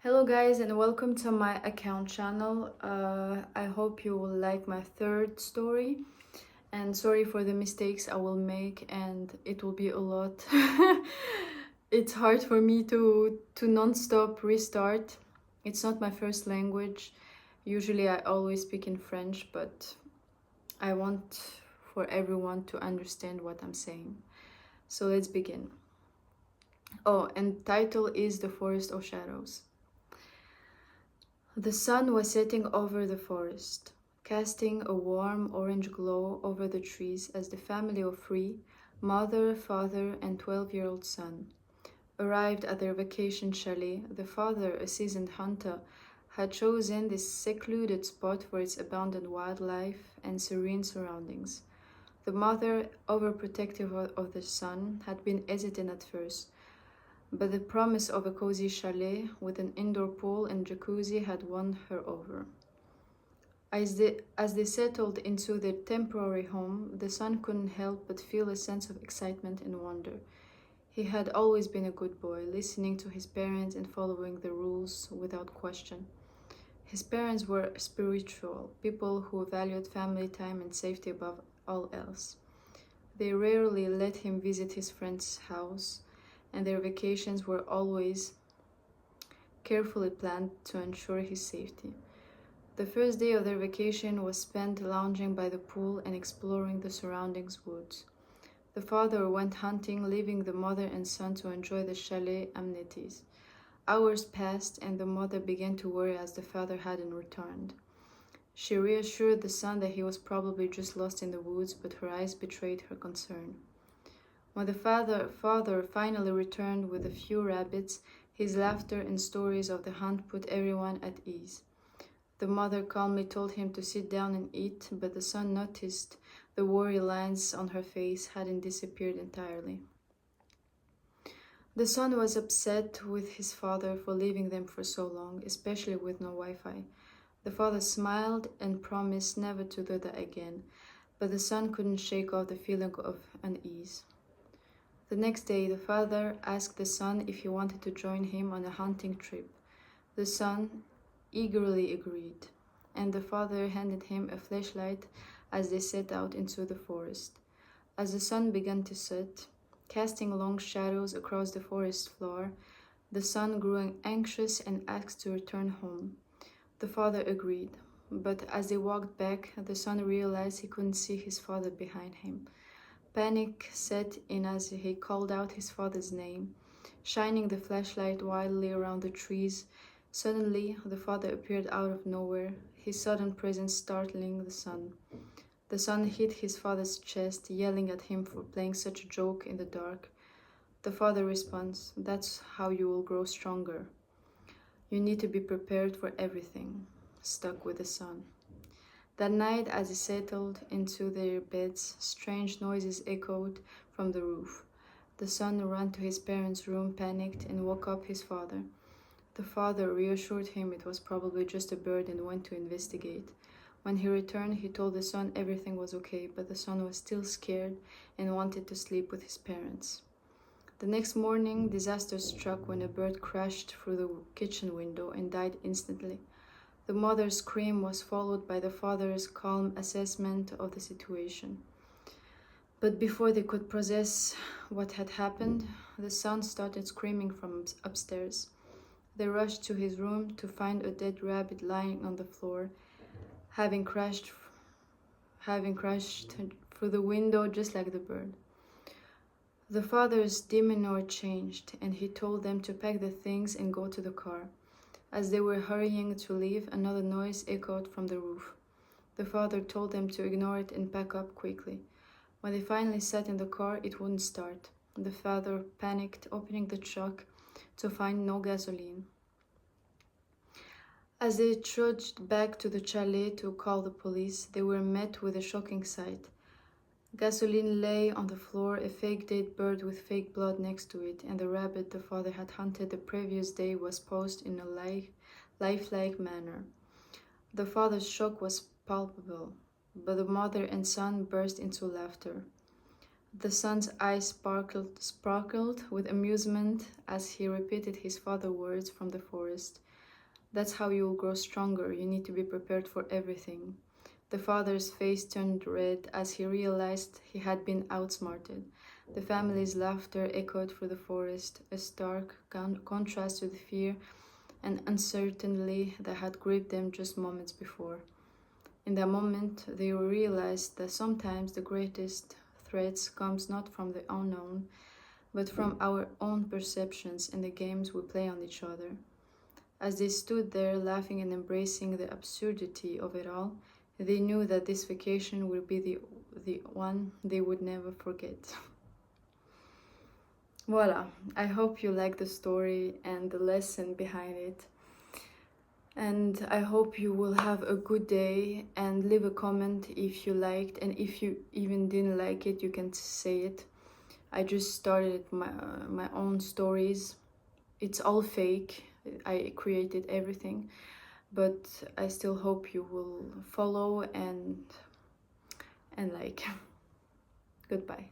Hello guys and welcome to my account channel. I hope you will like my third story, and sorry for the mistakes I will make, and it will be a lot. It's hard for me to non-stop restart. It's not my first language. Usually I always speak in French, but I want for everyone to understand what I'm saying. So let's begin. Oh, and title is The Forest of Shadows. The sun was setting over the forest, casting a warm orange glow over the trees as the family of three, mother, father, and 12-year-old son, arrived at their vacation chalet. The father, a seasoned hunter, had chosen this secluded spot for its abundant wildlife and serene surroundings. The mother, overprotective of the son, had been hesitant at first, but the promise of a cozy chalet with an indoor pool and jacuzzi had won her over. As they settled into their temporary home, the son couldn't help but feel a sense of excitement and wonder. He had always been a good boy, listening to his parents and following the rules without question. His parents were spiritual, people who valued family time and safety above all else. They rarely let him visit his friend's house, and their vacations were always carefully planned to ensure his safety. The first day of their vacation was spent lounging by the pool and exploring the surrounding woods. The father went hunting, leaving the mother and son to enjoy the chalet amenities. Hours passed, and the mother began to worry as the father hadn't returned. She reassured the son that he was probably just lost in the woods, but her eyes betrayed her concern. When the father finally returned with a few rabbits, his laughter and stories of the hunt put everyone at ease. The mother calmly told him to sit down and eat, but the son noticed the worry lines on her face hadn't disappeared entirely. The son was upset with his father for leaving them for so long, especially with no Wi-Fi. The father smiled and promised never to do that again, but the son couldn't shake off the feeling of unease. The next day, the father asked the son if he wanted to join him on a hunting trip. The son eagerly agreed, and the father handed him a flashlight as they set out into the forest. As the sun began to set, casting long shadows across the forest floor, the son grew anxious and asked to return home. The father agreed, but as they walked back, the son realized he couldn't see his father behind him. Panic set in as he called out his father's name, shining the flashlight wildly around the trees. Suddenly, the father appeared out of nowhere, his sudden presence startling the son. The son hit his father's chest, yelling at him for playing such a joke in the dark. The father responds, "That's how you will grow stronger. You need to be prepared for everything," stuck with the son. That night, as they settled into their beds, strange noises echoed from the roof. The son ran to his parents' room, panicked, and woke up his father. The father reassured him it was probably just a bird and went to investigate. When he returned, he told the son everything was okay, but the son was still scared and wanted to sleep with his parents. The next morning, disaster struck when a bird crashed through the kitchen window and died instantly. The mother's scream was followed by the father's calm assessment of the situation. But before they could process what had happened, the son started screaming from upstairs. They rushed to his room to find a dead rabbit lying on the floor, having crashed through the window just like the bird. The father's demeanor changed, and he told them to pack the things and go to the car. As they were hurrying to leave, another noise echoed from the roof. The father told them to ignore it and pack up quickly. When they finally sat in the car, it wouldn't start. The father panicked, opening the trunk to find no gasoline. As they trudged back to the chalet to call the police, they were met with a shocking sight. Gasoline lay on the floor, a fake dead bird with fake blood next to it, and the rabbit the father had hunted the previous day was posed in a lifelike manner. The father's shock was palpable, but the mother and son burst into laughter. The son's eyes sparkled with amusement as he repeated his father's words from the forest. That's how you will grow stronger. You need to be prepared for everything. The father's face turned red as he realized he had been outsmarted. The family's laughter echoed through the forest, a stark contrast to the fear and uncertainty that had gripped them just moments before. In that moment, they realized that sometimes the greatest threats comes not from the unknown, but from our own perceptions and the games we play on each other. As they stood there laughing and embracing the absurdity of it all, they knew that this vacation would be the one they would never forget. Voila, I hope you like the story and the lesson behind it. And I hope you will have a good day, and leave a comment if you liked, and if you even didn't like it, you can say it. I just started my own stories. It's all fake. I created everything, but I still hope you will follow and like. Goodbye.